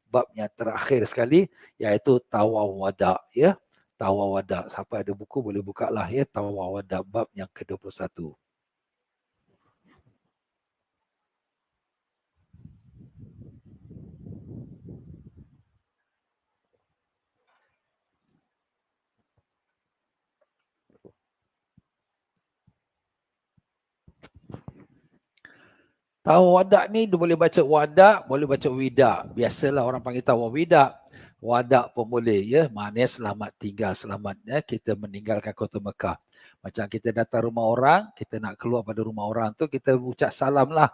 bab yang terakhir sekali, iaitu tawaf wada, ya. Tawaf wada. Siapa ada buku boleh buka lah, ya. Tawaf wada bab yang ke-21. Tawaf wadak ni dia boleh baca wadak, boleh baca widak. Biasalah orang panggil tawaf widak. Wadak pun boleh, ya. Maknanya selamat tinggal, selamat, ya. Kita meninggalkan kota Mekah. Macam kita datang rumah orang, kita nak keluar pada rumah orang tu, kita ucap salam lah.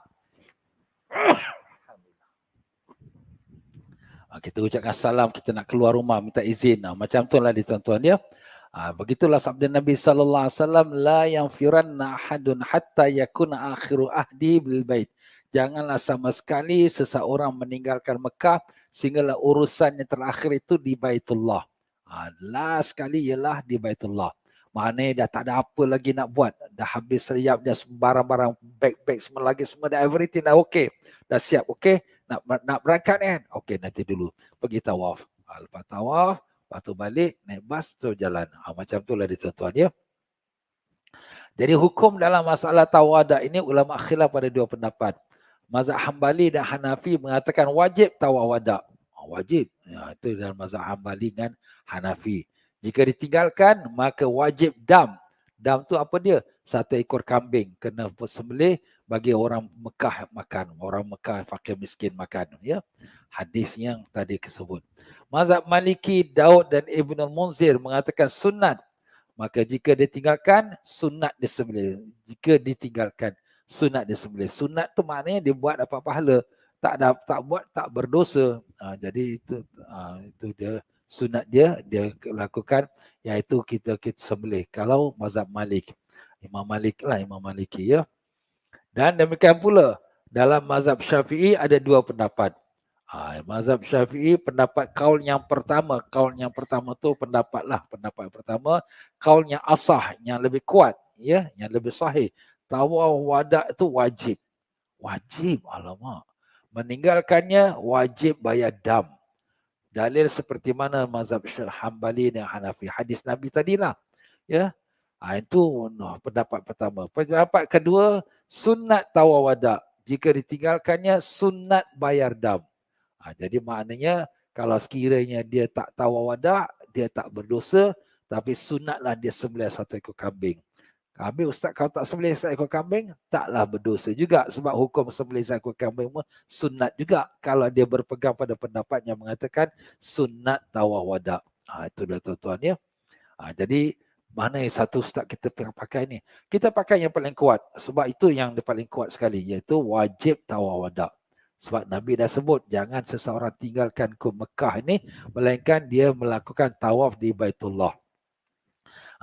Kita ucapkan salam, kita nak keluar rumah, minta izin. Macam tu lah dia tuan-tuan, ya. Begitulah sabda Nabi SAW, la yanfiranna ahadun hatta yakuna akhiru ahdi bil bait. Janganlah sama sekali seseorang meninggalkan Mekah sehinggalah urusan yang terakhir itu di Baitullah. Last sekali ialah di Baitullah. Maknanya dah tak ada apa lagi nak buat. Dah habis siap, dah barang-barang, bag-bag semua lagi, semua dah everything dah okey. Dah siap, okey. Nak berangkat kan? Okey, nanti dulu. Pergi tawaf. Lepas tawaf, lepas tu balik, naik bas, tu jalan. Macam tu lah dia tuan-tuan, ya. Jadi hukum dalam masalah tawaf ini ulama khilaf pada dua pendapat. Mazhab Hambali dan Hanafi mengatakan wajib tawaf wada. Wajib. Itu dalam mazhab Hambali dan Hanafi. Jika ditinggalkan, maka wajib dam. Dam tu apa dia? Satu ekor kambing. Kena sembelih bagi orang Mekah makan. Orang Mekah fakir miskin makan. Ya. Hadis yang tadi disebut. Mazhab Maliki, Daud dan Ibn al-Munzir mengatakan sunat. Maka jika ditinggalkan, sunat disembelih. Jika ditinggalkan, sunat disembelih. Sunat tu maknanya dia buat dapat pahala. Tak buat tak berdosa. Jadi itu dia sunat dia lakukan, iaitu kita sembelih. Kalau mazhab Malik, Imam Maliki, ya. Dan demikian pula dalam mazhab Syafi'i ada dua pendapat. Mazhab Syafi'i pendapat kaul yang pertama tu pendapat pertama, kaul yang asah, yang lebih kuat, ya, yang lebih sahih. Tawaf wada itu wajib. Alamak. Meninggalkannya wajib bayar dam. Dalil seperti mana mazhab Hambali dan Hanafi, hadis Nabi tadilah, ya. Itu pendapat pertama. Pendapat kedua, sunat tawaf wada. Jika ditinggalkannya sunat bayar dam. Jadi maknanya kalau sekiranya dia tak tawaf wada, dia tak berdosa, tapi sunatlah dia sembelih satu ekor kambing. Habis ustaz, kalau tak sembelih satu ekor kambing, taklah berdosa juga. Sebab hukum sembelih satu ekor kambing pun sunat juga. Kalau dia berpegang pada pendapat yang mengatakan sunat tawaf wada. Itu dah tuan-tuan, ya. Jadi mana yang satu ustaz kita pakai ni? Kita pakai yang paling kuat. Sebab itu yang paling kuat sekali, iaitu wajib tawaf wada. Sebab Nabi dah sebut, jangan seseorang tinggalkan ke Mekah ini, melainkan dia melakukan tawaf di Baitullah.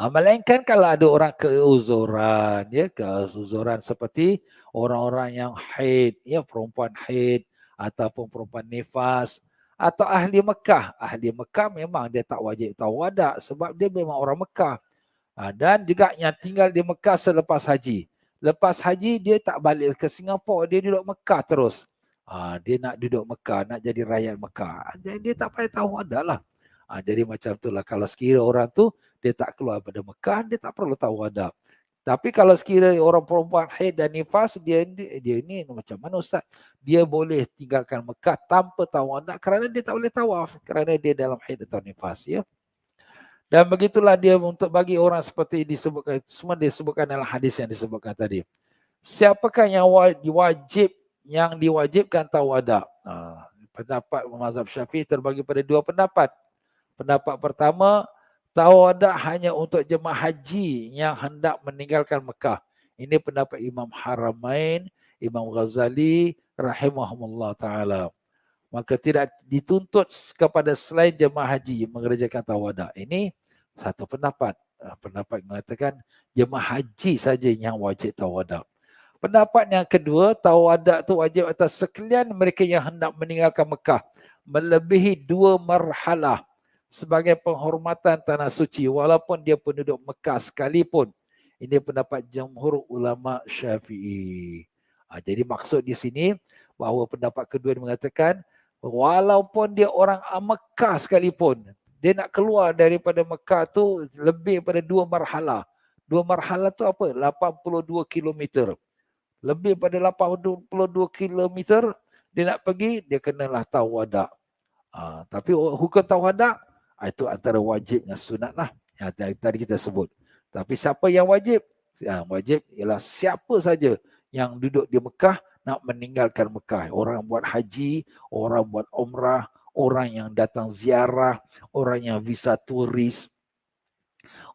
Melainkan kalau ada orang keuzuran, ya, keuzuran seperti orang-orang yang haid, ya, perempuan haid ataupun perempuan nifas atau ahli Mekah. Ahli Mekah memang dia tak wajib tawaf wada sebab dia memang orang Mekah. Dan juga yang tinggal di Mekah selepas haji. Lepas haji dia tak balik ke Singapura, dia duduk Mekah terus. Dia nak duduk Mekah, nak jadi rakyat Mekah. Jadi dia tak payah tawaf wada lah. Jadi macam itulah, kalau sekira orang tu dia tak keluar pada Mekah, dia tak perlu tawaf wada. Tapi kalau sekira orang perempuan haid dan nifas, dia ni macam mana ustaz? Dia boleh tinggalkan Mekah tanpa tawaf wada kerana dia tak boleh tawaf, kerana dia dalam haid atau nifas, ya. Dan begitulah dia untuk bagi orang seperti disebutkan, semua disebutkan dalam hadis yang disebutkan tadi. Siapakah yang diwajibkan tawaf wada? Pendapat mazhab Syafi'i terbagi pada dua pendapat. Pendapat pertama, tawaf wada hanya untuk jemaah haji yang hendak meninggalkan Mekah. Ini pendapat Imam Haramain, Imam Ghazali rahimahumullah ta'ala. Maka tidak dituntut kepada selain jemaah haji mengerjakan tawaf wada. Ini satu pendapat. Pendapat mengatakan jemaah haji saja yang wajib tawaf wada. Pendapat yang kedua, tawaf wada itu wajib atas sekalian mereka yang hendak meninggalkan Mekah melebihi 2 marhalah sebagai penghormatan tanah suci walaupun dia penduduk Mekah sekalipun. Ini pendapat jumhur ulama Syafi'i. Jadi maksud di sini bahawa pendapat kedua mengatakan Walaupun dia orang Mekah sekalipun, dia nak keluar daripada Mekah tu lebih pada 2 marhalah. 2 marhalah tu apa? 82 kilometer. Lebih pada 82 kilometer dia nak pergi, dia kenalah tawada. Tapi hukum tawada itu antara wajib dengan sunat lah. Yang tadi kita sebut. Tapi siapa yang wajib? Yang wajib ialah siapa saja yang duduk di Mekah nak meninggalkan Mekah. Orang buat haji, orang buat umrah, orang yang datang ziarah, orang yang visa turis,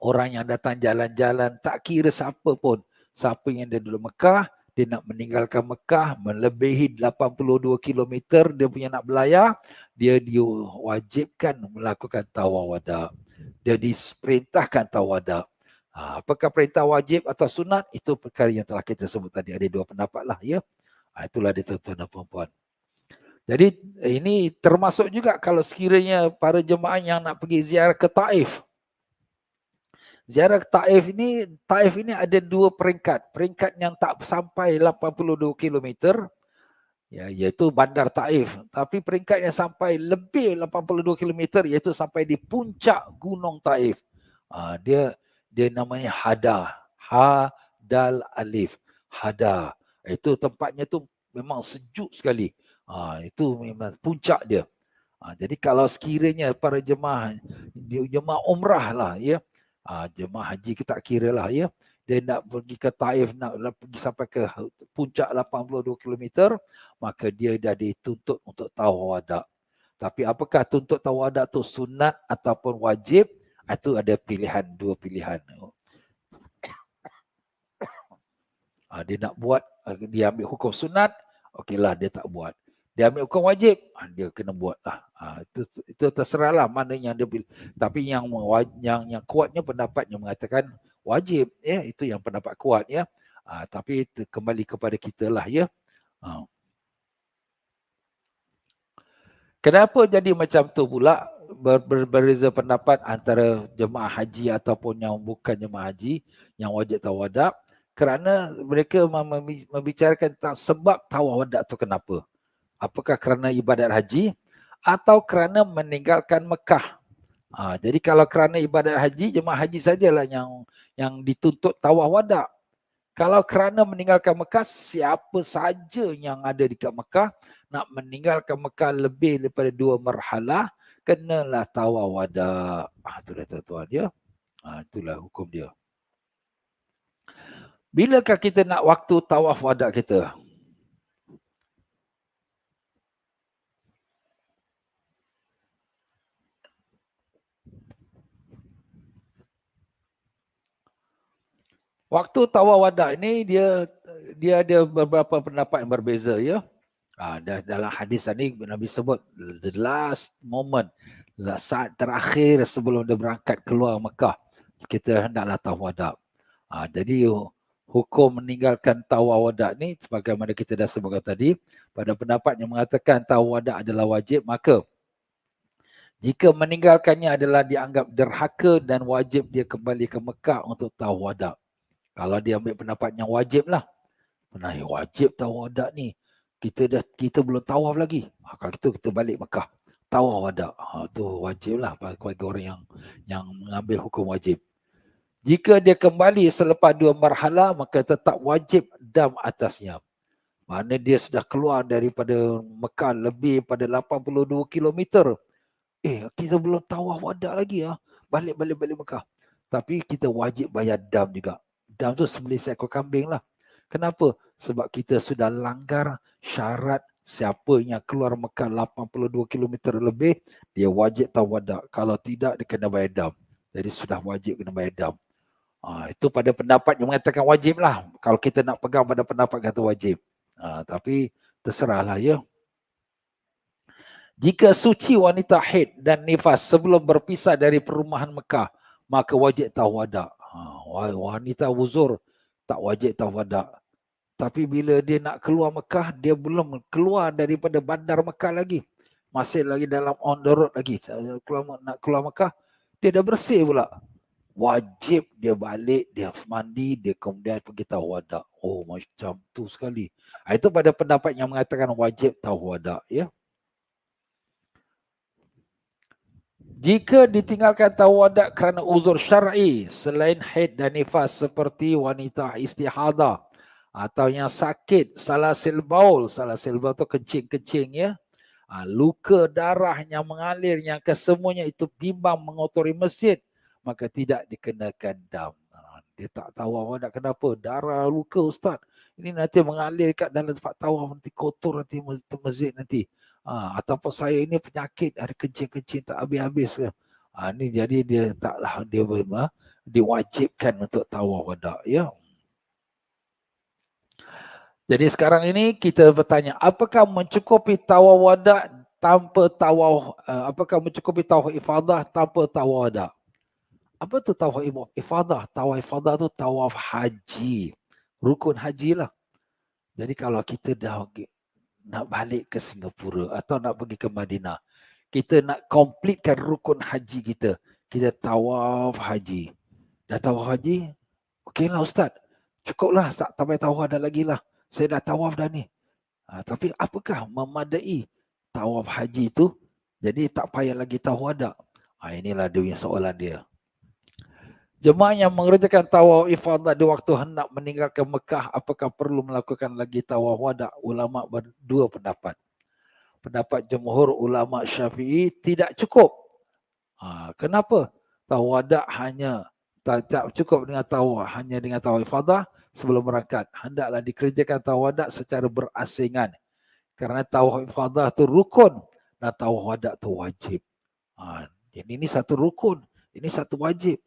orang yang datang jalan-jalan, tak kira siapa pun. Siapa yang ada di Mekah, dia nak meninggalkan Mekah melebihi 82 kilometer dia punya nak belayar, dia diwajibkan melakukan tawaf wada. Dia diperintahkan tawaf wada. Apakah perintah wajib atau sunat? Itu perkara yang telah kita sebut tadi. Ada 2 pendapat lah ya. Itulah dia tuan-tuan dan puan-puan. Jadi ini termasuk juga kalau sekiranya para jemaah yang nak pergi ziarah ke Taif. Ziarah Taif ini ada 2 peringkat. Peringkat yang tak sampai 82 kilometer, ya, iaitu bandar Taif. Tapi peringkat yang sampai lebih 82 kilometer, iaitu sampai di puncak gunung Taif. Dia namanya Hada. Hadal Alif. Hada. Itu tempatnya tu memang sejuk sekali. Itu memang puncak dia. Jadi kalau sekiranya para jemaah umrah lah ya, jemaah haji kita tak kira lah ya, dia nak pergi ke Taif, nak pergi sampai ke puncak 82 km, maka dia dah dituntut untuk tawaf wada. Tapi apakah tuntut tawaf wada tu sunat ataupun wajib? Itu ada pilihan, 2 pilihan. Dia nak buat, dia ambil hukum sunat, okeylah dia tak buat. Dia ambil hukum wajib, dia kena buat lah. Itu terserahlah mana yang dia pilih. Tapi yang kuatnya pendapat yang mengatakan wajib, ya, itu yang pendapat kuat ya. Tapi kembali kepada kita lah ya. Kenapa jadi macam tu pula? Berbeza pendapat antara jemaah haji ataupun yang bukan jemaah haji yang wajib tawaf wada, kerana mereka membicarakan tentang sebab tawaf wada tu kenapa. Apakah kerana ibadat haji atau kerana meninggalkan Mekah? Jadi kalau kerana ibadat haji, jemaah haji sajalah yang dituntut tawaf wada. Kalau kerana meninggalkan Mekah, siapa saja yang ada dekat Mekah nak meninggalkan Mekah lebih daripada 2 marhalah, kenalah tawaf wada. Itulah tuan-tuan ya. Itulah hukum dia. Bilakah kita nak waktu tawaf wada kita? Waktu tawaf wada ini dia ada beberapa pendapat yang berbeza ya. Dalam hadis ini Nabi sebut the last moment, saat terakhir sebelum dia berangkat keluar Mekah, kita hendaklah tawaf wada. Jadi hukum meninggalkan tawaf wada ni sebagaimana kita dah sebutkan tadi, pada pendapat yang mengatakan tawaf wada adalah wajib, maka jika meninggalkannya adalah dianggap derhaka dan wajib dia kembali ke Mekah untuk tawaf wada. Kalau dia ambil pendapat yang wajib lah. Wajib tawaf wada ni. Kita belum tawaf lagi. Kalau kita balik Mekah. Tawaf wada. Tu wajib lah bagi orang yang mengambil hukum wajib. Jika dia kembali selepas 2 marhalah, maka tetap wajib dam atasnya. Mana dia sudah keluar daripada Mekah lebih pada 82 km. Kita belum tawaf wada lagi ya. Balik Mekah. Tapi kita wajib bayar dam juga. Dam tu sembelih seekor kambing lah. Kenapa? Sebab kita sudah langgar syarat siapa yang keluar Mekah 82 km lebih, dia wajib tawaf wada. Kalau tidak, dia kena bayar dam. Jadi sudah wajib kena bayar dam. Itu pada pendapat yang mengatakan wajib lah. Kalau kita nak pegang pada pendapat kata wajib. Tapi terserahlah ya. Jika suci wanita haid dan nifas sebelum berpisah dari perumahan Mekah, maka wajib tawaf wada. Wanita uzur tak wajib tawaf wada. Tapi bila dia nak keluar Mekah, dia belum keluar daripada bandar Mekah lagi. Masih lagi dalam on the road lagi. Nak keluar Mekah, dia dah bersih pula. Wajib dia balik, dia mandi, dia kemudian pergi tawaf wada. Macam tu sekali. Itu pada pendapat yang mengatakan wajib tawaf wada ya. Jika ditinggalkan tawadak kerana uzur syar'i selain haid dan nifas seperti wanita istihadah atau yang sakit salasil baul tu kencing-kencing ya. Luka darah yang mengalir yang kesemuanya itu bimbang mengotori masjid, maka tidak dikenakan dam. Dia tak tahu awak kenapa. Darah luka ustaz. Ini nanti mengalir kat dalam tempat tawaf, nanti kotor nanti masjid nanti. Ataupun saya ini penyakit, ada kencing-kencing tak habis-habis ke. Ni jadi dia taklah dia diwajibkan untuk tawaf wada ya. Jadi sekarang ini kita bertanya, apakah mencukupi tawaf wada tanpa tawaf, apakah mencukupi tawaf ifadah tanpa tawaf wada? Apa tu tawaf ifadah? Tawaf ifadah tu tawaf haji. Rukun haji lah. Jadi kalau kita dah nak balik ke Singapura atau nak pergi ke Madinah, kita nak completekan rukun haji kita. Kita tawaf haji. Dah tawaf haji? Okeylah Ustaz. Cukuplah, tak payah tawaf dah lagi lah. Saya dah tawaf dah ni. Tapi apakah memadai tawaf haji itu? Jadi tak payah lagi tawaf wada. Inilah dia punya soalan dia. Jemaah yang mengerjakan tawaf ifadah di waktu hendak meninggalkan Mekah, apakah perlu melakukan lagi tawaf wada? Ulama berdua pendapat. Pendapat jumhur ulama Syafi'i tidak cukup. Kenapa? Tawaf wada hanya tak cukup dengan tawaf, hanya dengan tawaf ifadah sebelum berangkat. Hendaklah dikerjakan tawaf wada secara berasingan. Kerana tawaf ifadah tu rukun dan tawaf wada tu wajib. Jadi ini satu rukun, ini satu wajib.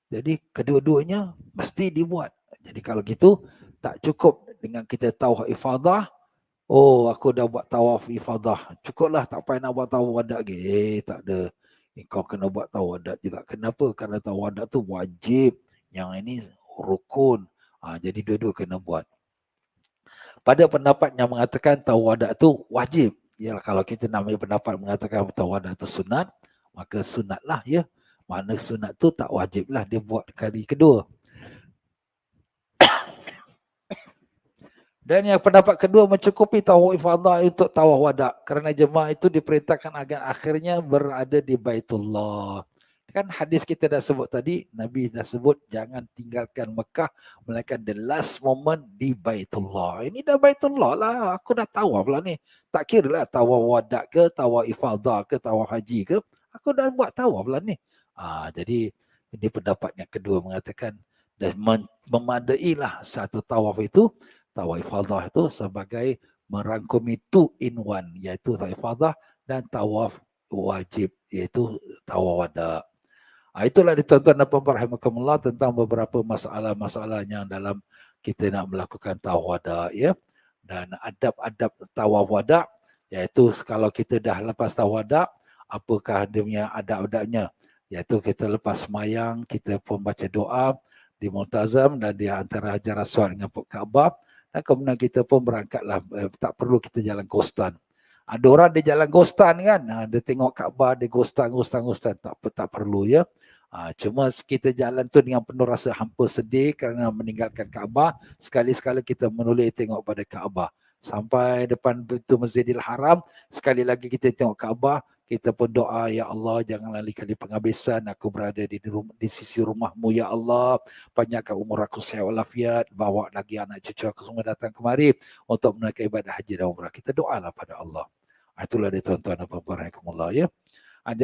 Jadi kedua-duanya mesti dibuat. Jadi kalau gitu tak cukup dengan kita tawaf ifadah. Oh, aku dah buat tawaf ifadah. Cukuplah, tak payah nak buat tawaf wada lagi. Tak ada. Kau kena buat tawaf wada juga. Kenapa? Kerana tawaf wada tu wajib. Yang ini rukun. Jadi dua-dua kena buat. Pada pendapat yang mengatakan tawaf wada tu wajib. Ya, kalau kita nak ambil pendapat mengatakan tawaf wada tu sunat, maka sunatlah ya. Mana sunat tu tak wajiblah dia buat kali kedua. Dan yang pendapat kedua mencukupi tawaf ifadah untuk tawaf wada kerana jemaah itu diperintahkan agar akhirnya berada di Baitullah. Kan hadis kita dah sebut tadi, Nabi dah sebut jangan tinggalkan Mekah melainkan the last moment di Baitullah. Ini dah Baitullah lah, aku dah tawaf lah ni. Tak kira lah tawaf wada ke, tawaf ifadah ke, tawaf haji ke, aku dah buat tawaf lah ni. Jadi ini pendapat yang kedua mengatakan dan memadailah satu tawaf itu, tawaf ifadah itu sebagai merangkumi 2 in 1, iaitu tawaf ifadah dan tawaf wajib, iaitu tawaf wada. Itulah tuan-tuan dan puan-puan rahimakumullah tentang beberapa masalah-masalah yang dalam kita nak melakukan tawaf wada ya. Dan adab-adab tawaf wada, iaitu kalau kita dah lepas tawaf wada, apakah dia punya adab-adabnya? Iaitu kita lepas semayang, kita pun baca doa di Multazam dan di antara Hajar Aswad dengan Kaabah. Dan kemudian kita pun berangkatlah, tak perlu kita jalan kostan. Ada orang dia jalan kostan kan, dia tengok Kaabah, dia kostan, tak perlu ya. Cuma kita jalan tu dengan penuh rasa hampa sedih kerana meninggalkan Kaabah. Sekali-sekala kita menoleh tengok pada Kaabah. Sampai depan pintu Masjidil Haram, sekali lagi kita tengok Kaabah, kita pun doa, ya Allah janganlah kali penghabisan aku berada di sisi rumahmu ya Allah. Panjangkan umur aku sehat walafiat, bawa lagi anak cucu aku semua datang kemari untuk menunaikan ibadah haji dan umrah. Kita doalah pada Allah. Itulah dia tuan-tuan dan puan-puan rahimakumullah ya. Jadi